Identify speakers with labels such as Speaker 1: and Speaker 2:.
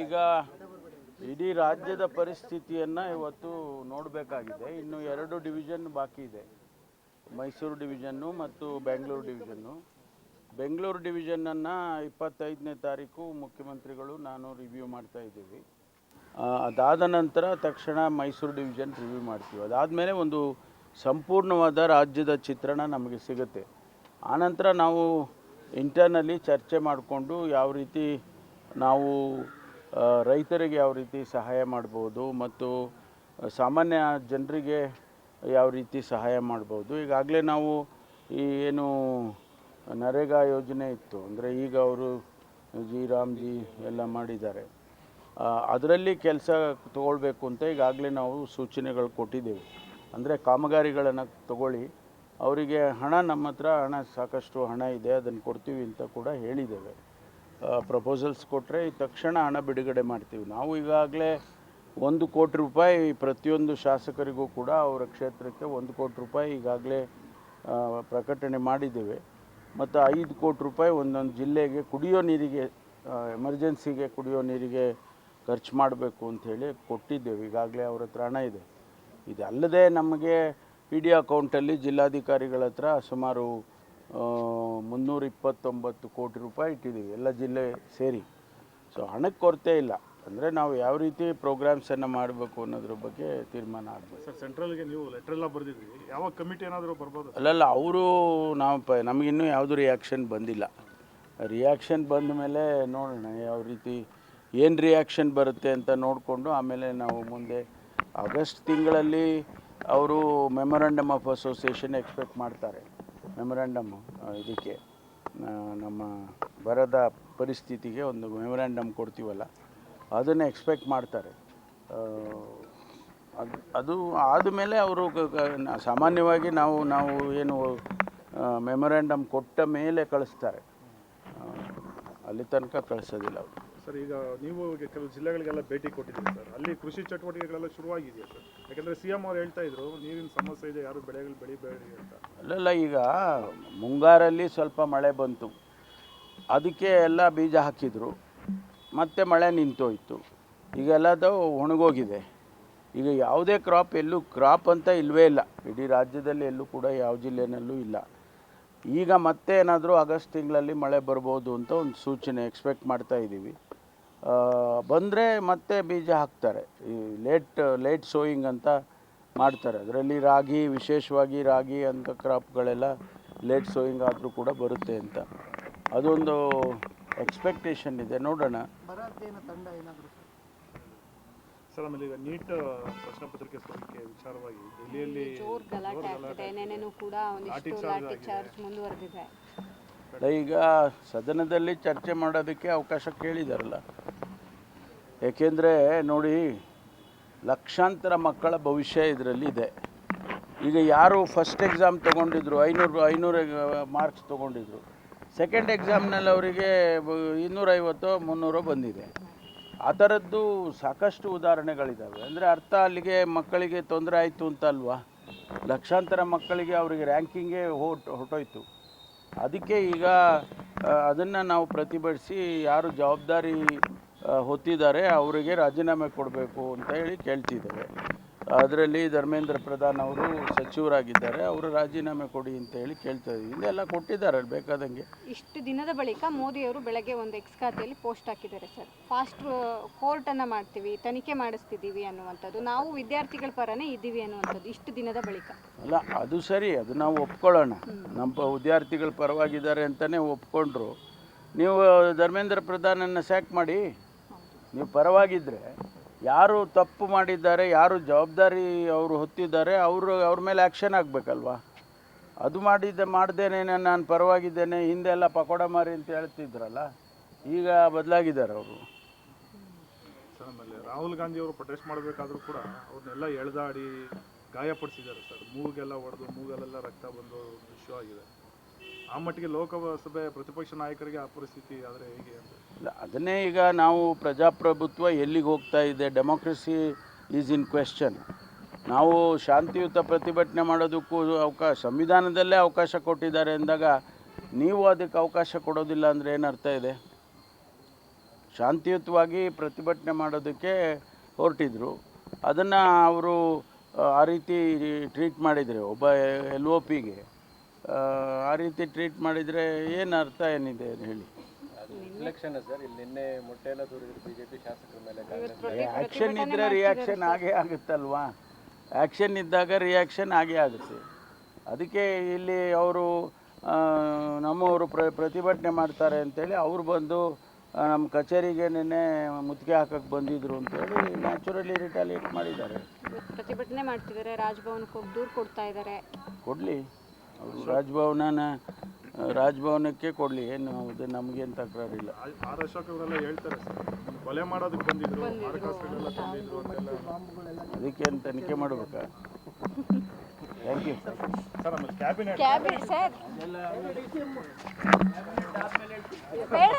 Speaker 1: ಈಗ ಇಡೀ ರಾಜ್ಯದ ಪರಿಸ್ಥಿತಿಯನ್ನು ಇವತ್ತು ನೋಡಬೇಕಾಗಿದೆ. ಇನ್ನು 2 ಡಿವಿಷನ್ ಬಾಕಿ ಇದೆ, ಮೈಸೂರು ಡಿವಿಷನ್ನು ಮತ್ತು ಬೆಂಗಳೂರು ಡಿವಿಷನ್ನು. ಬೆಂಗಳೂರು ಡಿವಿಷನನ್ನು 25ನೇ ತಾರೀಕು ಮುಖ್ಯಮಂತ್ರಿಗಳು ನಾನು ರಿವ್ಯೂ ಮಾಡ್ತಾ ಇದ್ದೀವಿ. ಅದಾದ ನಂತರ ತಕ್ಷಣ ಮೈಸೂರು ಡಿವಿಷನ್ ರಿವ್ಯೂ ಮಾಡ್ತೀವಿ. ಅದಾದಮೇಲೆ ಒಂದು ಸಂಪೂರ್ಣವಾದ ರಾಜ್ಯದ ಚಿತ್ರಣ ನಮಗೆ ಸಿಗುತ್ತೆ. ಆನಂತರ ನಾವು ಇಂಟರ್ನಲ್ಲಿ ಚರ್ಚೆ ಮಾಡಿಕೊಂಡು ಯಾವ ರೀತಿ ನಾವು ರೈತರಿಗೆ ಯಾವ ರೀತಿ ಸಹಾಯ ಮಾಡ್ಬೋದು ಮತ್ತು ಸಾಮಾನ್ಯ ಜನರಿಗೆ ಯಾವ ರೀತಿ ಸಹಾಯ ಮಾಡ್ಬೋದು. ಈಗಾಗಲೇ ನಾವು ಈ ಏನು ನರೇಗಾ ಯೋಜನೆ ಇತ್ತು, ಅಂದರೆ ಈಗ ಅವರು ರಾಮ್ಜಿ ಎಲ್ಲ ಮಾಡಿದ್ದಾರೆ, ಅದರಲ್ಲಿ ಕೆಲಸ ತಗೊಳ್ಬೇಕು ಅಂತ ಈಗಾಗಲೇ ನಾವು ಸೂಚನೆಗಳು ಕೊಟ್ಟಿದ್ದೇವೆ. ಅಂದರೆ ಕಾಮಗಾರಿಗಳನ್ನು ತಗೊಳ್ಳಿ, ಅವರಿಗೆ ಹಣ, ನಮ್ಮ ಹತ್ರ ಸಾಕಷ್ಟು ಹಣ ಇದೆ, ಅದನ್ನು ಕೊಡ್ತೀವಿ ಅಂತ ಕೂಡ ಹೇಳಿದ್ದೇವೆ. ಪ್ರಪೋಸಲ್ಸ್ ಕೊಟ್ಟರೆ ತಕ್ಷಣ ಹಣ ಬಿಡುಗಡೆ ಮಾಡ್ತೀವಿ. ನಾವು ಈಗಾಗಲೇ 1 ಕೋಟಿ ರೂಪಾಯಿ ಪ್ರತಿಯೊಂದು ಶಾಸಕರಿಗೂ ಕೂಡ ಅವರ ಕ್ಷೇತ್ರಕ್ಕೆ 1 ಕೋಟಿ ರೂಪಾಯಿ ಈಗಾಗಲೇ ಪ್ರಕಟಣೆ ಮಾಡಿದ್ದೇವೆ. ಮತ್ತು 5 ಕೋಟಿ ರೂಪಾಯಿ ಒಂದೊಂದು ಜಿಲ್ಲೆಗೆ ಕುಡಿಯೋ ನೀರಿಗೆ, ಎಮರ್ಜೆನ್ಸಿಗೆ ಕುಡಿಯೋ ನೀರಿಗೆ ಖರ್ಚು ಮಾಡಬೇಕು ಅಂಥೇಳಿ ಕೊಟ್ಟಿದ್ದೇವೆ. ಈಗಾಗಲೇ ಅವ್ರ ಹತ್ರ ಹಣ ಇದೆ. ಇದಲ್ಲದೆ ನಮಗೆ ಪಿ ಡಿ ಅಕೌಂಟಲ್ಲಿ ಜಿಲ್ಲಾಧಿಕಾರಿಗಳ ಹತ್ರ ಸುಮಾರು 329 ಕೋಟಿ ರೂಪಾಯಿ ಇಟ್ಟಿದ್ದೀವಿ, ಎಲ್ಲ ಜಿಲ್ಲೆ ಸೇರಿ. ಸೊ ಹಣಕ್ಕೆ ಕೊರತೆ ಇಲ್ಲ. ಅಂದರೆ ನಾವು ಯಾವ ರೀತಿ ಪ್ರೋಗ್ರಾಮ್ಸನ್ನು ಮಾಡಬೇಕು ಅನ್ನೋದ್ರ ಬಗ್ಗೆ ತೀರ್ಮಾನ ಆಗಬೇಕು.
Speaker 2: ಸರ್, ಸೆಂಟ್ರಲ್ಗೆ ನೀವು ಲೆಟರ್ ಎಲ್ಲ ಬರೆದಿದ್ರಿ, ಯಾವ ಕಮಿಟಿ ಏನಾದರೂ ಬರ್ಬೋದು?
Speaker 1: ಅಲ್ಲಲ್ಲ, ಅವರು ನಮಗಿನ್ನೂ ಯಾವುದೂ ರಿಯಾಕ್ಷನ್ ಬಂದಿಲ್ಲ. ರಿಯಾಕ್ಷನ್ ಬಂದ ಮೇಲೆ ನೋಡೋಣ ಯಾವ ರೀತಿ ಏನು ರಿಯಾಕ್ಷನ್ ಬರುತ್ತೆ ಅಂತ ನೋಡಿಕೊಂಡು ಆಮೇಲೆ ನಾವು ಮುಂದೆ ಆಗಸ್ಟ್ ತಿಂಗಳಲ್ಲಿ ಅವರು ಮೆಮೊರಂಡಮ್ ಆಫ್ ಅಸೋಸಿಯೇಷನ್ ಎಕ್ಸ್ಪೆಕ್ಟ್ ಮಾಡ್ತಾರೆ. ಮೆಮೊರಂಡಮ್ ಇದಕ್ಕೆ ನಮ್ಮ ಬರದ ಪರಿಸ್ಥಿತಿಗೆ ಒಂದು ಮೆಮೊರಂಡಮ್ ಕೊಡ್ತೀವಲ್ಲ, ಅದನ್ನು ಎಕ್ಸ್ಪೆಕ್ಟ್ ಮಾಡ್ತಾರೆ. ಅದು ಆದಮೇಲೆ ಅವರು ಸಾಮಾನ್ಯವಾಗಿ ನಾವು ಏನು ಮೆಮೊರಂಡಮ್ ಕೊಟ್ಟ ಮೇಲೆ ಕಳಿಸ್ತಾರೆ, ಅಲ್ಲಿ ತನಕ ಕಳಿಸೋದಿಲ್ಲ ಅವರು.
Speaker 2: ಸರ್, ಈಗ ನೀವು ಕೆಲವು ಜಿಲ್ಲೆಗಳಿಗೆಲ್ಲ ಭೇಟಿ ಕೊಟ್ಟಿದ್ದೀರಿ ಸರ್, ಅಲ್ಲಿ ಕೃಷಿ ಚಟುವಟಿಕೆಗಳೆಲ್ಲ ಶುರುವಾಗಿದೆಯಾ ಸರ್? ಯಾಕೆಂದರೆ CM ಅವ್ರು ಹೇಳ್ತಾ ಇದ್ರು ನೀರಿನ ಸಮಸ್ಯೆ ಇದೆ, ಯಾರು ಬೆಳೆಗಳು ಬೆಳಿಬೇಡಿ ಅಂತ.
Speaker 1: ಅಲ್ಲಲ್ಲ, ಈಗ ಮುಂಗಾರಲ್ಲಿ ಸ್ವಲ್ಪ ಮಳೆ ಬಂತು, ಅದಕ್ಕೆ ಎಲ್ಲ ಬೀಜ ಹಾಕಿದರು, ಮತ್ತೆ ಮಳೆ ನಿಂತೋಯ್ತು, ಈಗೆಲ್ಲದು ಒಣಗೋಗಿದೆ. ಈಗ ಯಾವುದೇ ಎಲ್ಲೂ ಕ್ರಾಪ್ ಅಂತ ಇಲ್ಲವೇ ಇಲ್ಲ, ಇಡೀ ರಾಜ್ಯದಲ್ಲಿ ಎಲ್ಲೂ ಕೂಡ ಯಾವ ಜಿಲ್ಲೆನಲ್ಲೂ ಇಲ್ಲ. ಈಗ ಮತ್ತೆ ಏನಾದರೂ ಆಗಸ್ಟ್ ತಿಂಗಳಲ್ಲಿ ಮಳೆ ಬರ್ಬೋದು ಅಂತ ಒಂದು ಸೂಚನೆ ಎಕ್ಸ್ಪೆಕ್ಟ್ ಮಾಡ್ತಾ ಇದ್ದೀವಿ. ಬಂದರೆ ಮತ್ತೆ ಬೀಜ ಹಾಕ್ತಾರೆ. ಈ ಲೇಟ್ ಸೋಯಿಂಗ್ ಅಂತ ಮಾಡ್ತಾರೆ, ಅದರಲ್ಲಿ ರಾಗಿ, ವಿಶೇಷವಾಗಿ ರಾಗಿ ಅಂತ ಕ್ರಾಪ್ಗಳೆಲ್ಲ ಲೇಟ್ ಸೋಯಿಂಗ್ ಆದರೂ ಕೂಡ ಬರುತ್ತೆ ಅಂತ ಅದೊಂದು ಎಕ್ಸ್ಪೆಕ್ಟೇಷನ್ ಇದೆ. ನೋಡೋಣ.
Speaker 2: ಸರ್, ಆಮೇಲೆ ಈಗ ನೀಟ್ ಪ್ರಶ್ನೆ ಪತ್ರಿಕೆ ಸೋರಿಕೆ ವಿಚಾರವಾಗಿ ಡೆಲ್ಲಿಯಲ್ಲಿ
Speaker 3: ಜೋರ್ ಗಲಾಟೆ ಆಗ್ತಿದೆ. ನೆನೆನೂ ಕೂಡ ಒಂದಿಷ್ಟು ಲಾಠಿ ಚಾರ್ಜ್ ಮುಂದುವರೆದಿದೆ.
Speaker 1: ಈಗ ಸದನದಲ್ಲಿ ಚರ್ಚೆ ಮಾಡೋದಕ್ಕೆ ಅವಕಾಶ ಕೇಳಿದಾರಲ್ಲ. ಏಕೆಂದರೆ ನೋಡಿ, ಲಕ್ಷಾಂತರ ಮಕ್ಕಳ ಭವಿಷ್ಯ ಇದರಲ್ಲಿ ಇದೆ. ಈಗ ಯಾರು ಫಸ್ಟ್ ಎಕ್ಸಾಮ್ ತೊಗೊಂಡಿದ್ರು 500 ಮಾರ್ಕ್ಸ್ ತೊಗೊಂಡಿದ್ರು, ಸೆಕೆಂಡ್ ಎಕ್ಸಾಮ್ನಲ್ಲಿ ಅವರಿಗೆ 250-300 ಬಂದಿದೆ. ಆ ಥರದ್ದು ಸಾಕಷ್ಟು ಉದಾಹರಣೆಗಳಿದ್ದಾವೆ. ಅಂದರೆ ಅರ್ಥ ಅಲ್ಲಿಗೆ ಮಕ್ಕಳಿಗೆ ತೊಂದರೆ ಆಯಿತು ಅಂತ ಅಲ್ವಾ? ಲಕ್ಷಾಂತರ ಮಕ್ಕಳಿಗೆ ಅವರಿಗೆ ರ್ಯಾಂಕಿಂಗೇ ಹೊರಟೋಯ್ತು. ಅದಕ್ಕೆ ಈಗ ಅದನ್ನು ನಾವು ಪ್ರತಿಭಟಿಸಿ ಯಾರು ಜವಾಬ್ದಾರಿ ಹೊತ್ತಿದ್ದಾರೆ ಅವರಿಗೆ ರಾಜೀನಾಮೆ ಕೊಡಬೇಕು ಅಂತ ಹೇಳಿ ಕೇಳ್ತಿದ್ದೇವೆ. ಅದರಲ್ಲಿ ಧರ್ಮೇಂದ್ರ ಪ್ರಧಾನ್ ಅವರು ಸಚಿವರಾಗಿದ್ದಾರೆ, ಅವರು ರಾಜೀನಾಮೆ ಕೊಡಿ ಅಂತ ಹೇಳಿ ಕೇಳ್ತಾ ಇದ್ದೀವಿ. ಇಲ್ಲೆಲ್ಲ ಕೊಟ್ಟಿದ್ದಾರೆ ಬೇಕಾದಂಗೆ.
Speaker 3: ಇಷ್ಟು ದಿನದ ಬಳಿಕ ಮೋದಿಯವರು ಬೆಳಗ್ಗೆ ಒಂದು X ಖಾತೆಯಲ್ಲಿ ಪೋಸ್ಟ್ ಹಾಕಿದ್ದಾರೆ ಸರ್, ಫಾಸ್ಟ್ ಕೋರ್ಟನ್ನು ಮಾಡ್ತೀವಿ, ತನಿಖೆ ಮಾಡಿಸ್ತಿದ್ದೀವಿ ಅನ್ನುವಂಥದ್ದು. ನಾವು ವಿದ್ಯಾರ್ಥಿಗಳ ಪರನೇ ಇದ್ದೀವಿ ಅನ್ನುವಂಥದ್ದು ಇಷ್ಟು ದಿನದ ಬಳಿಕ.
Speaker 1: ಅಲ್ಲ, ಅದು ಸರಿ, ಅದು ನಾವು ಒಪ್ಕೊಳ್ಳೋಣ. ನಮ್ಮ ವಿದ್ಯಾರ್ಥಿಗಳ ಪರವಾಗಿದ್ದಾರೆ ಅಂತಲೇ ಒಪ್ಕೊಂಡ್ರು. ನೀವು ಧರ್ಮೇಂದ್ರ ಪ್ರಧಾನನ್ನು ಸ್ಯಾಕ್ ಮಾಡಿ. ನೀವು ಪರವಾಗಿದ್ದರೆ ಯಾರು ತಪ್ಪು ಮಾಡಿದ್ದಾರೆ, ಯಾರು ಜವಾಬ್ದಾರಿ ಅವರು ಹೊತ್ತಿದ್ದಾರೆ, ಅವ್ರ ಮೇಲೆ ಆ್ಯಕ್ಷನ್ ಆಗಬೇಕಲ್ವಾ? ಅದು ಮಾಡ್ದೇನೆ ನಾನು ಪರವಾಗಿದ್ದೇನೆ, ಹಿಂದೆಲ್ಲ ಪಕೋಡ ಮಾರಿ ಅಂತ ಹೇಳ್ತಿದ್ರಲ್ಲ, ಈಗ ಬದಲಾಗಿದ್ದಾರೆ ಅವರು.
Speaker 2: ಸರ್, ಆಮೇಲೆ ರಾಹುಲ್ ಗಾಂಧಿ ಅವರು ಪ್ರೊಟೆಸ್ಟ್ ಮಾಡಬೇಕಾದ್ರೂ ಕೂಡ ಅವ್ರನ್ನೆಲ್ಲ ಎಳೆದಾಡಿ ಗಾಯಪಡಿಸಿದ್ದಾರೆ ಸರ್. ಮೂಗೆಲ್ಲ ಹೊಡೆದು ಮೂಗಲ್ಲೆಲ್ಲ ರಕ್ತ ಬಂದು ಇಶ್ಯೂ ಆಗಿದೆ. ಆ ಮಟ್ಟಿಗೆ ಲೋಕಸಭೆ ಪ್ರತಿಪಕ್ಷ ನಾಯಕರಿಗೆ ಆ ಪರಿಸ್ಥಿತಿ ಆದರೆ ಹೇಗೆ ಅಂತ?
Speaker 1: ಇಲ್ಲ, ಅದನ್ನೇ ಈಗ ನಾವು ಪ್ರಜಾಪ್ರಭುತ್ವ ಎಲ್ಲಿಗೆ ಹೋಗ್ತಾ ಇದೆ, ಡೆಮೋಕ್ರಸಿ ಈಸ್ ಇನ್ ಕ್ವೆಶ್ಚನ್. ನಾವು ಶಾಂತಿಯುತ ಪ್ರತಿಭಟನೆ ಮಾಡೋದಕ್ಕೂ ಸಂವಿಧಾನದಲ್ಲೇ ಅವಕಾಶ ಕೊಟ್ಟಿದ್ದಾರೆ ಅಂದಾಗ ನೀವು ಅದಕ್ಕೆ ಅವಕಾಶ ಕೊಡೋದಿಲ್ಲ ಅಂದರೆ ಏನರ್ಥ ಇದೆ? ಶಾಂತಿಯುತವಾಗಿ ಪ್ರತಿಭಟನೆ ಮಾಡೋದಕ್ಕೆ ಹೊರಟಿದ್ರು. ಅದನ್ನು ಅವರು ಆ ರೀತಿ ಟ್ರೀಟ್ ಮಾಡಿದರೆ ಒಬ್ಬ LOPಗೆ ಆ ರೀತಿ ಟ್ರೀಟ್ ಮಾಡಿದರೆ ಏನು ಅರ್ಥ ಏನಿದೆ ಅಂತ ಹೇಳಿ.
Speaker 4: ಇಲೆಕ್ಷನ್ ಸರ್, ಇಲ್ಲಿ ನಿನ್ನೆ ಮೊಟ್ಟೆ ಎಲ್ಲ ತೋರಿದ್ರು ಬಿಜೆಪಿ ಶಾಸಕರ ಮೇಲೆ.
Speaker 1: ಆ್ಯಕ್ಷನ್ ಇದ್ದರೆ ರಿಯಾಕ್ಷನ್ ಆಗೇ ಆಗುತ್ತಲ್ವಾ? ಆ್ಯಕ್ಷನ್ ಇದ್ದಾಗ ರಿಯಾಕ್ಷನ್ ಆಗೇ ಆಗುತ್ತೆ. ಅದಕ್ಕೆ ಇಲ್ಲಿ ಅವರು ನಮ್ಮವರು ಪ್ರತಿಭಟನೆ ಮಾಡ್ತಾರೆ ಅಂತೇಳಿ ಅವ್ರು ಬಂದು ನಮ್ಮ ಕಚೇರಿಗೆ ನಿನ್ನೆ ಮುತ್ತಿಗೆ ಹಾಕಕ್ಕೆ ಬಂದಿದ್ರು ಅಂತೇಳಿ ನ್ಯಾಚುರಲಿ ರಿಟಾಲಿಯೇಟ್ ಮಾಡಿದ್ದಾರೆ.
Speaker 3: ಪ್ರತಿಭಟನೆ ಮಾಡ್ತಿದ್ದಾರೆ, ರಾಜಭವನಕ್ಕೆ ಹೋಗಿ ದೂರು ಕೊಡ್ತಾ ಇದ್ದಾರೆ.
Speaker 1: ಕೊಡಲಿ, ಅವರು ರಾಜಭವನಕ್ಕೆ ಕೊಡಲಿ, ಏನು ಅದು ನಮಗೇನು ತಕರಾರಿಲ್ಲ.
Speaker 2: ಆರ್ ಅಶೋಕ್ ಅವರೆಲ್ಲ ಹೇಳ್ತಾರೆ ಸರ್, ಕೊಲೆ ಮಾಡೋದಕ್ಕೆ ಬಂದಿದ್ರು, ಮಾರಕಾಸ್ತ್ರಗಳೆಲ್ಲ ತಂದಿದ್ರು ಅಂತೆಲ್ಲ.
Speaker 1: ಅದಕ್ಕೇನು ತನಿಖೆ ಮಾಡಬೇಕಾ? Thank you
Speaker 2: sir. ಆಮೇಲೆ ಕ್ಯಾಬಿನೆಟ್
Speaker 3: ಸರ್ ಬೇಡ